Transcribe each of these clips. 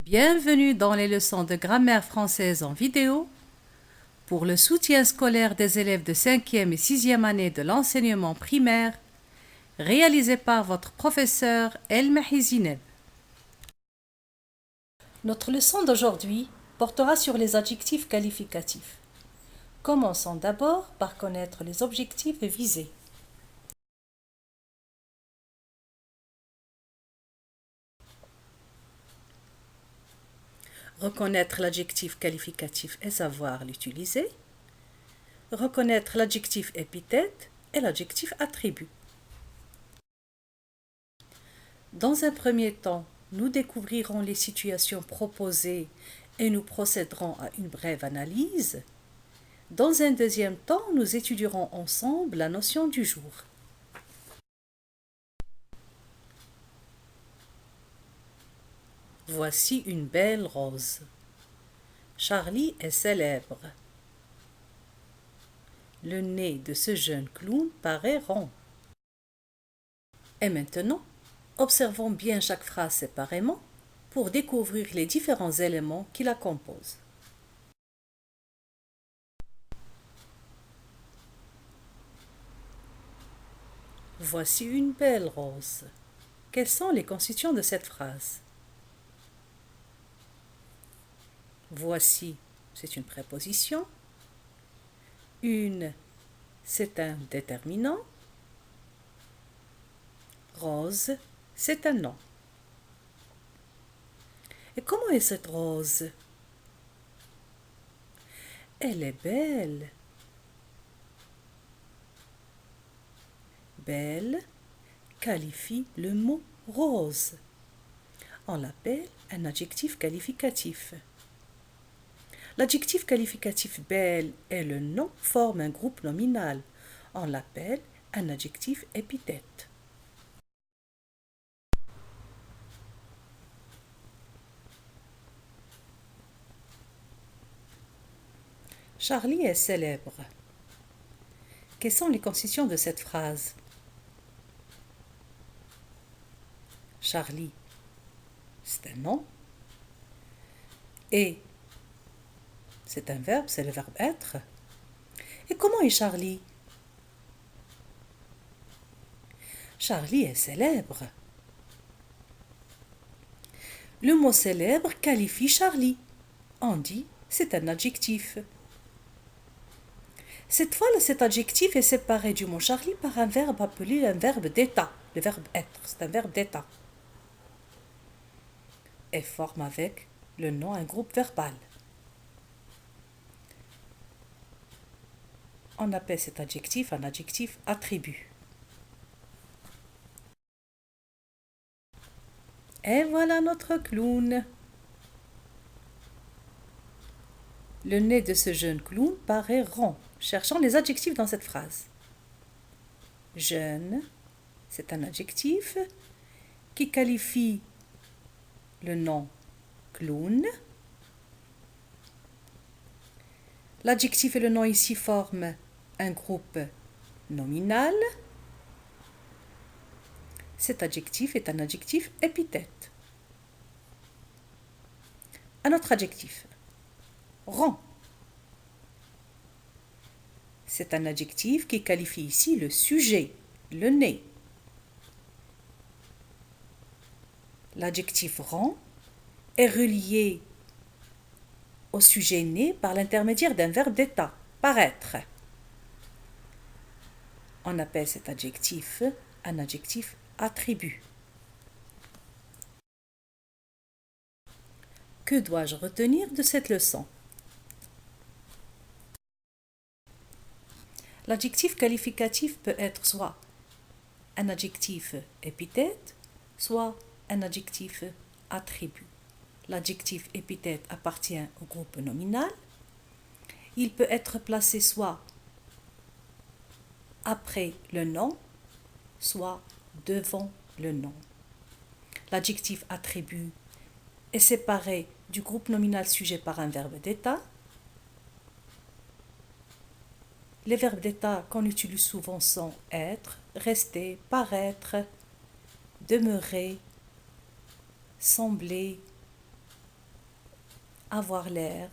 Bienvenue dans les leçons de grammaire française en vidéo pour le soutien scolaire des élèves de 5e et 6e année de l'enseignement primaire, réalisé par votre professeur El Mahizineb. Notre leçon d'aujourd'hui portera sur les adjectifs qualificatifs. Commençons d'abord par connaître les objectifs visés. Reconnaître l'adjectif qualificatif et savoir l'utiliser. Reconnaître l'adjectif épithète et l'adjectif attribut. Dans un premier temps, nous découvrirons les situations proposées et nous procéderons à une brève analyse. Dans un deuxième temps, nous étudierons ensemble la notion du jour. Voici une belle rose. Charlie est célèbre. Le nez de ce jeune clown paraît rond. Et maintenant, observons bien chaque phrase séparément pour découvrir les différents éléments qui la composent. Voici une belle rose. Quelles sont les constituants de cette phrase? Voici, c'est une préposition. Une, c'est un déterminant. Rose, c'est un nom. Et comment est cette rose? Elle est belle. Belle qualifie le mot rose. On l'appelle un adjectif qualificatif. L'adjectif qualificatif belle et le nom forment un groupe nominal. On l'appelle un adjectif épithète. Charlie est célèbre. Quelles sont les constituants de cette phrase? Charlie, c'est un nom. Et, c'est un verbe, c'est le verbe être. Et comment est Charlie? Charlie est célèbre. Le mot célèbre qualifie Charlie. On dit c'est un adjectif. Cette fois, cet adjectif est séparé du mot Charlie par un verbe appelé un verbe d'état. Le verbe être, c'est un verbe d'état. Et forme avec le nom un groupe verbal. On appelle cet adjectif un adjectif attribut. Et voilà notre clown. Le nez de ce jeune clown paraît rond. Cherchons les adjectifs dans cette phrase. Jeune, c'est un adjectif qui qualifie le nom clown. L'adjectif et le nom ici forment un groupe nominal. Cet adjectif est un adjectif épithète. Un autre adjectif. Rond. C'est un adjectif qui qualifie ici le sujet, le nez. L'adjectif rond est relié au sujet né par l'intermédiaire d'un verbe d'état, paraître. On appelle cet adjectif un adjectif attribut. Que dois-je retenir de cette leçon? L'adjectif qualificatif peut être soit un adjectif épithète, soit un adjectif attribut. L'adjectif épithète appartient au groupe nominal. Il peut être placé soit après le nom, soit devant le nom. L'adjectif attribut est séparé du groupe nominal sujet par un verbe d'état. Les verbes d'état qu'on utilise souvent sont être, rester, paraître, demeurer, sembler, avoir l'air,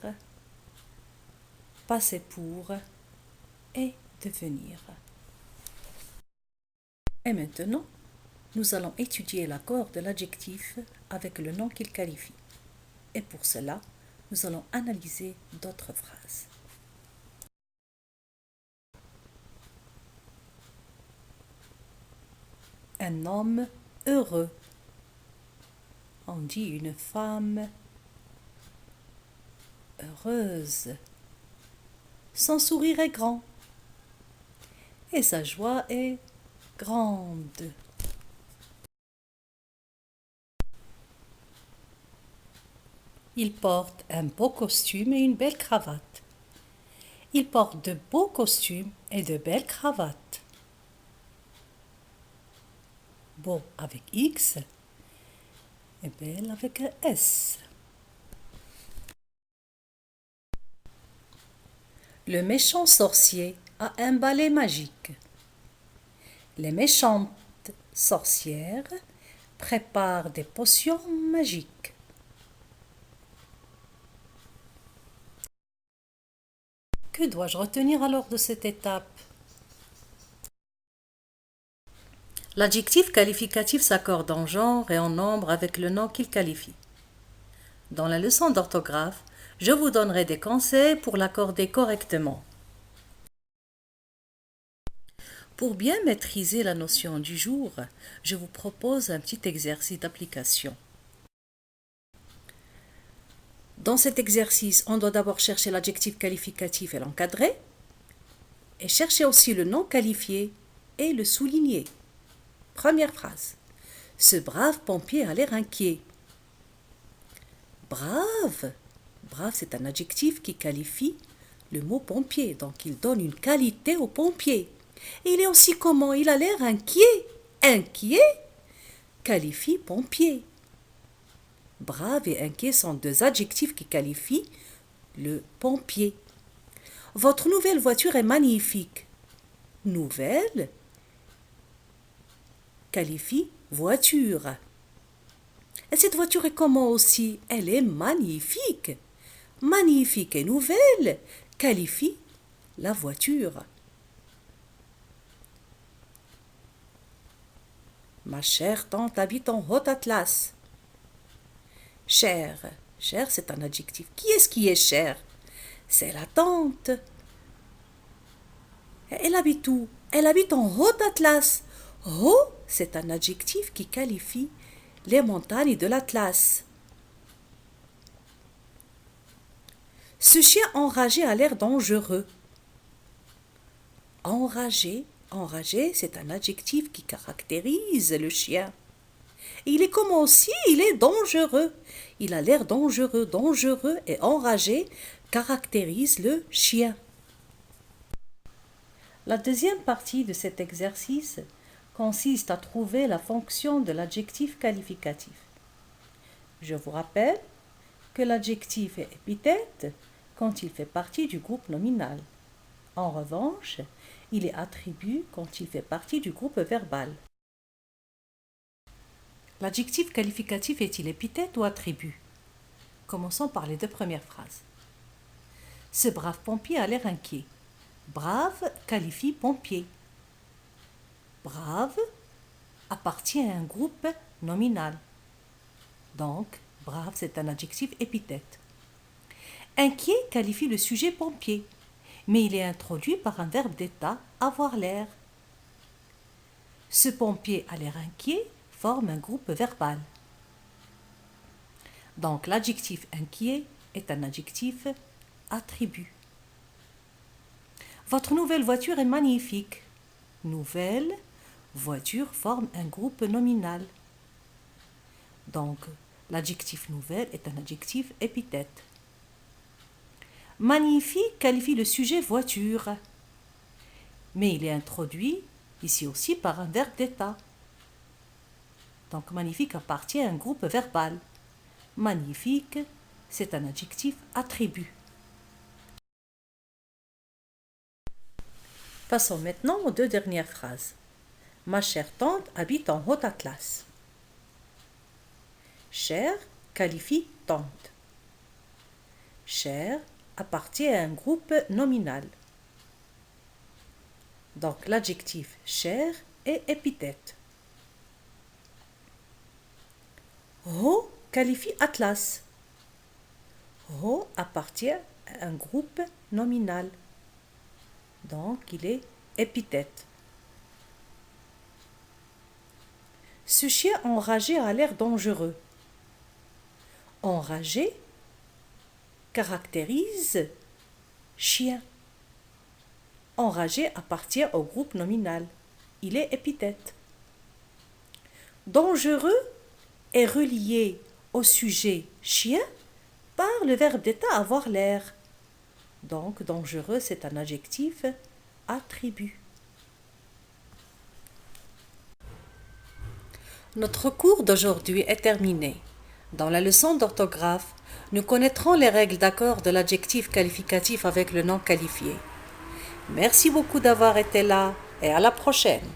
passer pour et devenir. Et maintenant, nous allons étudier l'accord de l'adjectif avec le nom qu'il qualifie. Et pour cela, nous allons analyser d'autres phrases. Un homme heureux. On dit une femme heureuse. Son sourire est grand et sa joie est grande. Il porte un beau costume et une belle cravate. Il porte de beaux costumes et de belles cravates. Beau avec X et belle avec un S. Le méchant sorcier a un balai magique. Les méchantes sorcières préparent des potions magiques. Que dois-je retenir alors de cette étape? L'adjectif qualificatif s'accorde en genre et en nombre avec le nom qu'il qualifie. Dans la leçon d'orthographe, je vous donnerai des conseils pour l'accorder correctement. Pour bien maîtriser la notion du jour, je vous propose un petit exercice d'application. Dans cet exercice, on doit d'abord chercher l'adjectif qualificatif et l'encadrer, et chercher aussi le nom qualifié et le souligner. Première phrase. Ce brave pompier a l'air inquiet. Brave. Brave, c'est un adjectif qui qualifie le mot pompier, donc il donne une qualité au pompier. Et il est aussi comment? Il a l'air inquiet. Inquiet qualifie pompier. Brave et inquiet sont deux adjectifs qui qualifient le pompier. Votre nouvelle voiture est magnifique. Nouvelle qualifie voiture. Et cette voiture est comment aussi? Elle est magnifique. Magnifique et nouvelle qualifie la voiture. Ma chère tante habite en Haut-Atlas. Cher. Cher, c'est un adjectif. Qui est cher? C'est la tante. Elle habite où? Elle habite en Haut-Atlas. Haut, c'est un adjectif qui qualifie les montagnes de l'Atlas. Ce chien enragé a l'air dangereux. Enragé, enragé, c'est un adjectif qui caractérise le chien. Il est comment aussi? Il est dangereux. Il a l'air dangereux. Dangereux et enragé caractérise le chien. La deuxième partie de cet exercice consiste à trouver la fonction de l'adjectif qualificatif. Je vous rappelle que l'adjectif est épithète quand il fait partie du groupe nominal. En revanche, il est attribut quand il fait partie du groupe verbal. L'adjectif qualificatif est-il épithète ou attribut? Commençons par les deux premières phrases. Ce brave pompier a l'air inquiet. Brave qualifie pompier. Brave appartient à un groupe nominal. Donc, brave, c'est un adjectif épithète. Inquiet qualifie le sujet pompier, mais il est introduit par un verbe d'état, avoir l'air. Ce pompier a l'air inquiet forme un groupe verbal. Donc, l'adjectif inquiet est un adjectif attribut. Votre nouvelle voiture est magnifique. Nouvelle voiture forme un groupe nominal. Donc, l'adjectif nouvelle est un adjectif épithète. Magnifique qualifie le sujet voiture, mais il est introduit ici aussi par un verbe d'état. Donc, magnifique appartient à un groupe verbal. Magnifique, c'est un adjectif attribut. Passons maintenant aux deux dernières phrases. Ma chère tante habite en Haut-Atlas. Chère qualifie tante. cher appartient à un groupe nominal. Donc l'adjectif cher est épithète. Ho qualifie Atlas. Ho appartient à un groupe nominal. Donc il est épithète. Ce chien enragé a l'air dangereux. Enragé caractérise chien. Enragé appartient au groupe nominal. Il est épithète. Dangereux est relié au sujet chien par le verbe d'état avoir l'air. Donc dangereux, c'est un adjectif attribut. Notre cours d'aujourd'hui est terminé. Dans la leçon d'orthographe, nous connaîtrons les règles d'accord de l'adjectif qualificatif avec le nom qualifié. Merci beaucoup d'avoir été là et à la prochaine.